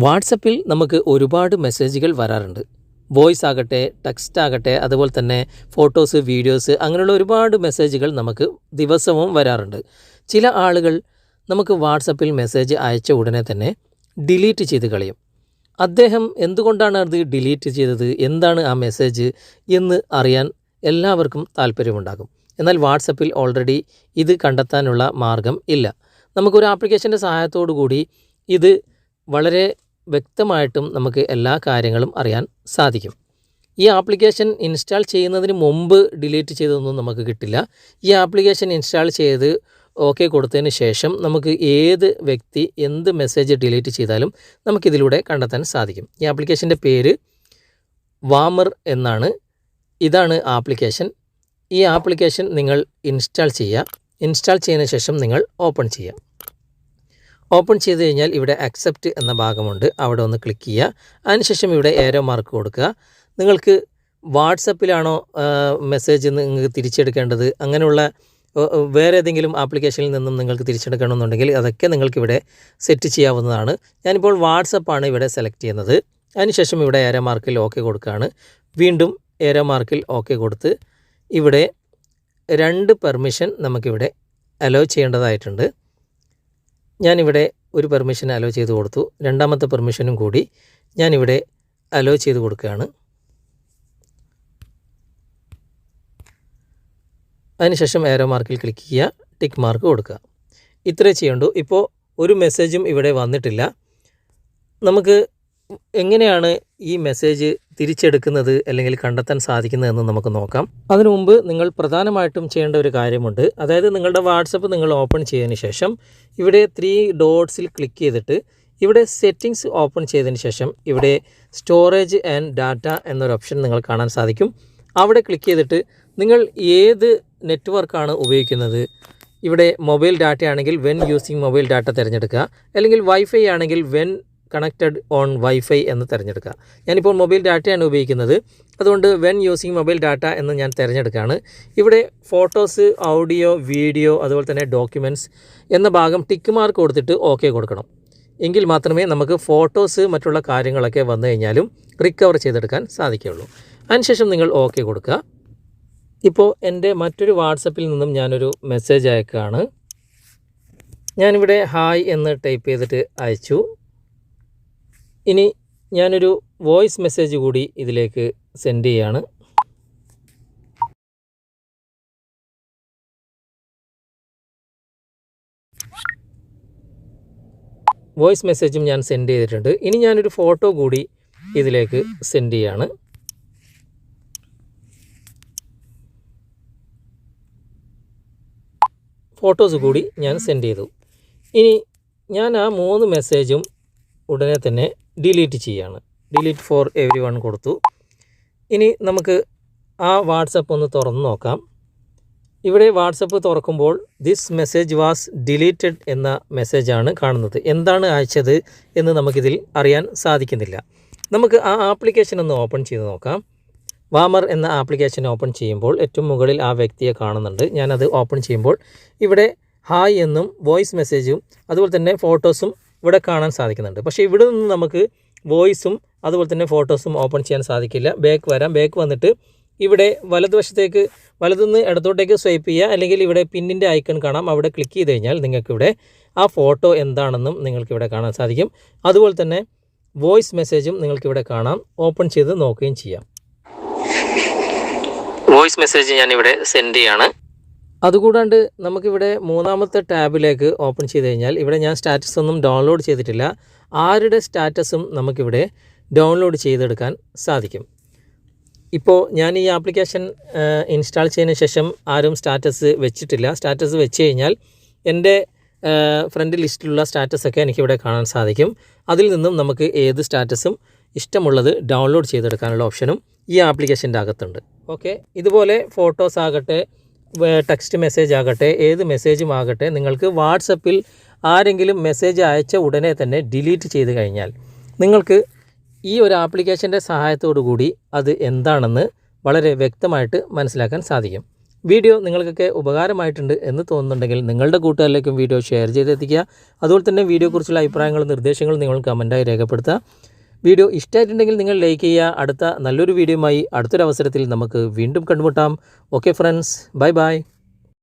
വാട്സപ്പിൽ നമുക്ക് ഒരുപാട് മെസ്സേജുകൾ വരാറുണ്ട്. വോയിസ് ആകട്ടെ, ടെക്സ്റ്റ് ആകട്ടെ, അതുപോലെ തന്നെ ഫോട്ടോസ്, വീഡിയോസ്, അങ്ങനെയുള്ള ഒരുപാട് മെസ്സേജുകൾ നമുക്ക് ദിവസവും വരാറുണ്ട്. ചില ആളുകൾ നമുക്ക് വാട്സപ്പിൽ മെസ്സേജ് അയച്ച ഉടനെ തന്നെ ഡിലീറ്റ് ചെയ്ത് കളയും. അദ്ദേഹം എന്തുകൊണ്ടാണ് അത് ഡിലീറ്റ് ചെയ്തത്, എന്താണ് ആ മെസ്സേജ് എന്ന് അറിയാൻ എല്ലാവർക്കും താല്പര്യമുണ്ടാകും. എന്നാൽ വാട്സപ്പിൽ ഓൾറെഡി ഇത് കണ്ടെത്താനുള്ള മാർഗം ഇല്ല. നമുക്കൊരു ആപ്ലിക്കേഷൻ്റെ സഹായത്തോടു കൂടി ഇത് വളരെ വ്യക്തമായിട്ടും നമുക്ക് എല്ലാ കാര്യങ്ങളും അറിയാൻ സാധിക്കും. ഈ ആപ്ലിക്കേഷൻ ഇൻസ്റ്റാൾ ചെയ്യുന്നതിന് മുമ്പ് ഡിലീറ്റ് ചെയ്തതൊന്നും നമുക്ക് കിട്ടില്ല. ഈ ആപ്ലിക്കേഷൻ ഇൻസ്റ്റാൾ ചെയ്ത് ഓക്കെ കൊടുത്തതിന് ശേഷം നമുക്ക് ഏത് വ്യക്തി എന്ത് മെസ്സേജ് ഡിലീറ്റ് ചെയ്താലും നമുക്കിതിലൂടെ കണ്ടെത്താൻ സാധിക്കും. ഈ ആപ്ലിക്കേഷൻ്റെ പേര് വാമർ എന്നാണ്. ഇതാണ് ആപ്ലിക്കേഷൻ. ഈ ആപ്ലിക്കേഷൻ നിങ്ങൾ ഇൻസ്റ്റാൾ ചെയ്യുക. ഇൻസ്റ്റാൾ ചെയ്തതിന് ശേഷം നിങ്ങൾ ഓപ്പൺ ചെയ്യുക. ഓപ്പൺ ചെയ്ത് കഴിഞ്ഞാൽ ഇവിടെ അക്സെപ്റ്റ് എന്ന ഭാഗമുണ്ട്, അവിടെ ഒന്ന് ക്ലിക്ക് ചെയ്യുക. അതിനുശേഷം ഇവിടെ ഏരോ മാർക്ക് കൊടുക്കുക. നിങ്ങൾക്ക് വാട്സപ്പിലാണോ മെസ്സേജ് നിങ്ങൾക്ക് തിരിച്ചെടുക്കേണ്ടത്, അങ്ങനെയുള്ള വേറെ ഏതെങ്കിലും ആപ്ലിക്കേഷനിൽ നിന്നും നിങ്ങൾക്ക് തിരിച്ചെടുക്കണമെന്നുണ്ടെങ്കിൽ അതൊക്കെ നിങ്ങൾക്കിവിടെ സെറ്റ് ചെയ്യാവുന്നതാണ്. ഞാനിപ്പോൾ വാട്സപ്പാണ് ഇവിടെ സെലക്ട് ചെയ്യുന്നത്. അതിനുശേഷം ഇവിടെ ഏരോ മാർക്കിൽ ഓക്കെ കൊടുക്കുകയാണ്. വീണ്ടും ഏരോ മാർക്കിൽ ഓക്കെ കൊടുത്ത് ഇവിടെ 2 പെർമിഷൻ നമുക്കിവിടെ അലോ ചെയ്യേണ്ടതായിട്ടുണ്ട്. ഞാനിവിടെ ഒരു പെർമിഷൻ അലോ ചെയ്ത് കൊടുത്തു. രണ്ടാമത്തെ പെർമിഷനും കൂടി ഞാനിവിടെ അലോ ചെയ്ത് കൊടുക്കുകയാണ്. അതിനുശേഷം ഏരോ മാർക്കിൽ ക്ലിക്ക് ചെയ്യുക, ടിക്ക് മാർക്ക് കൊടുക്കുക. ഇത്രേ ചെയ്യണ്ടു. ഇപ്പോൾ ഒരു മെസ്സേജും ഇവിടെ വന്നിട്ടില്ല. നമുക്ക് എങ്ങനെയാണ് ഈ മെസ്സേജ് തിരിച്ചെടുക്കുന്നത് അല്ലെങ്കിൽ കണ്ടെത്താൻ സാധിക്കുന്നതെന്ന് നമുക്ക് നോക്കാം. അതിനു മുമ്പ് നിങ്ങൾ പ്രധാനമായിട്ടും ചെയ്യേണ്ട ഒരു കാര്യമുണ്ട്. അതായത് നിങ്ങളുടെ വാട്സപ്പ് നിങ്ങൾ ഓപ്പൺ ചെയ്തതിന് ശേഷം ഇവിടെ 3 ഡോട്ട്സിൽ ക്ലിക്ക് ചെയ്തിട്ട് ഇവിടെ സെറ്റിങ്സ് ഓപ്പൺ ചെയ്തതിന് ശേഷം ഇവിടെ സ്റ്റോറേജ് ആൻഡ് ഡാറ്റ എന്നൊരു ഓപ്ഷൻ നിങ്ങൾ കാണാൻ സാധിക്കും. അവിടെ ക്ലിക്ക് ചെയ്തിട്ട് നിങ്ങൾ ഏത് നെറ്റ്വർക്കാണ് ഉപയോഗിക്കുന്നത്, ഇവിടെ മൊബൈൽ ഡാറ്റ ആണെങ്കിൽ വെൻ യൂസിങ് മൊബൈൽ ഡാറ്റ തിരഞ്ഞെടുക്കുക, അല്ലെങ്കിൽ വൈഫൈ ആണെങ്കിൽ വെൻ കണക്റ്റഡ് ഓൺ വൈഫൈ എന്ന് തിരഞ്ഞെടുക്കുക. ഞാനിപ്പോൾ മൊബൈൽ ഡാറ്റയാണ് ഉപയോഗിക്കുന്നത്, അതുകൊണ്ട് വെൻ യൂസിങ് മൊബൈൽ ഡാറ്റ എന്ന് ഞാൻ തിരഞ്ഞെടുക്കുകയാണ്. ഇവിടെ ഫോട്ടോസ്, ഓഡിയോ, വീഡിയോ, അതുപോലെ തന്നെ ഡോക്യുമെൻറ്റ്സ് എന്ന ഭാഗം ടിക്ക് മാർക്ക് കൊടുത്തിട്ട് ഓക്കെ കൊടുക്കണം. എങ്കിൽ മാത്രമേ നമുക്ക് ഫോട്ടോസ് മറ്റുള്ള കാര്യങ്ങളൊക്കെ വന്നു കഴിഞ്ഞാലും റിക്കവർ ചെയ്തെടുക്കാൻ സാധിക്കുകയുള്ളൂ. അതിനുശേഷം നിങ്ങൾ ഓക്കെ കൊടുക്കുക. ഇപ്പോൾ എൻ്റെ മറ്റൊരു വാട്സപ്പിൽ നിന്നും ഞാനൊരു മെസ്സേജ് അയക്കുകയാണ്. ഞാനിവിടെ ഹായ് എന്ന് ടൈപ്പ് ചെയ്തിട്ട് അയച്ചു. ഇനി ഞാനൊരു വോയിസ് മെസ്സേജ് കൂടി ഇതിലേക്ക് സെൻഡ് ചെയ്യാണ്. വോയിസ് മെസ്സേജും ഞാൻ സെൻഡ് ചെയ്തിട്ടുണ്ട്. ഇനി ഞാനൊരു ഫോട്ടോ കൂടി ഇതിലേക്ക് സെൻഡ് ചെയ്യാണ്. ഫോട്ടോസ് കൂടി ഞാൻ സെൻഡ് ചെയ്തു. ഇനി ഞാൻ ആ 3 മെസ്സേജും ഉടനെ തന്നെ ഡിലീറ്റ് ചെയ്യുകയാണ്. ഡിലീറ്റ് ഫോർ എവരി വൺ കൊടുത്തു. ഇനി നമുക്ക് ആ വാട്സപ്പ് ഒന്ന് തുറന്ന് നോക്കാം. ഇവിടെ വാട്സപ്പ് തുറക്കുമ്പോൾ ദിസ് മെസ്സേജ് വാസ് ഡിലീറ്റഡ് എന്ന മെസ്സേജാണ് കാണുന്നത്. എന്താണ് അയച്ചത് എന്ന് നമുക്കിതിൽ അറിയാൻ സാധിക്കുന്നില്ല. നമുക്ക് ആ ആപ്ലിക്കേഷൻ ഒന്ന് ഓപ്പൺ ചെയ്ത് നോക്കാം. വാമർ എന്ന ആപ്ലിക്കേഷൻ ഓപ്പൺ ചെയ്യുമ്പോൾ ഏറ്റവും മുകളിൽ ആ വ്യക്തിയെ കാണുന്നുണ്ട്. ഞാനത് ഓപ്പൺ ചെയ്യുമ്പോൾ ഇവിടെ ഹായ് എന്നും വോയിസ് മെസ്സേജും അതുപോലെ തന്നെ ഫോട്ടോസും ഇവിടെ കാണാൻ സാധിക്കുന്നുണ്ട്. പക്ഷേ ഇവിടെ നിന്ന് നമുക്ക് വോയിസും അതുപോലെ തന്നെ ഫോട്ടോസും ഓപ്പൺ ചെയ്യാൻ സാധിക്കില്ല. ബാക്ക് വരാം. ബാക്ക് വന്നിട്ട് ഇവിടെ വലതുവശത്തേക്ക് വലതുനിന്ന് ഇടത്തോട്ടേക്ക് സ്വൈപ്പ് ചെയ്യുക, അല്ലെങ്കിൽ ഇവിടെ പിന്നിൻ്റെ ഐക്കൺ കാണാം, അവിടെ ക്ലിക്ക് ചെയ്ത് കഴിഞ്ഞാൽ നിങ്ങൾക്കിവിടെ ആ ഫോട്ടോ എന്താണെന്നും നിങ്ങൾക്കിവിടെ കാണാൻ സാധിക്കും. അതുപോലെ തന്നെ വോയിസ് മെസ്സേജും നിങ്ങൾക്കിവിടെ കാണാം. ഓപ്പൺ ചെയ്ത് നോക്കുകയും ചെയ്യാം. വോയിസ് മെസ്സേജ് ഞാനിവിടെ സെൻഡ് ചെയ്യാണ്. അതുകൂടാണ്ട് നമുക്കിവിടെ 3ാമത്തെ ടാബിലേക്ക് ഓപ്പൺ ചെയ്ത് കഴിഞ്ഞാൽ ഇവിടെ ഞാൻ സ്റ്റാറ്റസ് ഒന്നും ഡൗൺലോഡ് ചെയ്തിട്ടില്ല. ആരുടെ സ്റ്റാറ്റസും നമുക്കിവിടെ ഡൗൺലോഡ് ചെയ്തെടുക്കാൻ സാധിക്കും. ഇപ്പോൾ ഞാൻ ഈ ആപ്ലിക്കേഷൻ ഇൻസ്റ്റാൾ ചെയ്തതിന് ശേഷം ആരും സ്റ്റാറ്റസ് വെച്ചിട്ടില്ല. സ്റ്റാറ്റസ് വെച്ച് കഴിഞ്ഞാൽ എൻ്റെ ഫ്രണ്ട് ലിസ്റ്റിലുള്ള സ്റ്റാറ്റസൊക്കെ എനിക്കിവിടെ കാണാൻ സാധിക്കും. അതിൽ നിന്നും നമുക്ക് ഏത് സ്റ്റാറ്റസും ഇഷ്ടമുള്ളത് ഡൗൺലോഡ് ചെയ്തെടുക്കാനുള്ള ഓപ്ഷനും ഈ ആപ്ലിക്കേഷൻ്റെ അകത്തുണ്ട്. ഓക്കെ, ഇതുപോലെ ഫോട്ടോസ് ആകട്ടെ, ടെക്സ്റ്റ് മെസ്സേജ് ആകട്ടെ, ഏത് മെസ്സേജും ആകട്ടെ, നിങ്ങൾക്ക് വാട്സപ്പിൽ ആരെങ്കിലും മെസ്സേജ് അയച്ച ഉടനെ തന്നെ ഡിലീറ്റ് ചെയ്ത് കഴിഞ്ഞാൽ നിങ്ങൾക്ക് ഈ ഒരു ആപ്ലിക്കേഷൻ്റെ സഹായത്തോടു കൂടി അത് എന്താണെന്ന് വളരെ വ്യക്തമായിട്ട് മനസ്സിലാക്കാൻ സാധിക്കും. വീഡിയോ നിങ്ങൾക്കൊക്കെ ഉപകാരമായിട്ടുണ്ട് എന്ന് തോന്നുന്നുണ്ടെങ്കിൽ നിങ്ങളുടെ കൂട്ടുകാരിലേക്കും വീഡിയോ ഷെയർ ചെയ്തെത്തിക്കുക. അതുപോലെ തന്നെ വീഡിയോയെക്കുറിച്ചുള്ള അഭിപ്രായങ്ങളും നിർദ്ദേശങ്ങളും നിങ്ങൾ കമൻറ്റായി രേഖപ്പെടുത്തുക. വീഡിയോ ഇഷ്ടമായിട്ടുണ്ടെങ്കിൽ നിങ്ങൾ ലൈക്ക് ചെയ്യുക. അടുത്ത നല്ലൊരു വീഡിയോയുമായി അടുത്തൊരു അവസരത്തിൽ നമുക്ക് വീണ്ടും കണ്ടുമുട്ടാം. Okay friends, bye bye.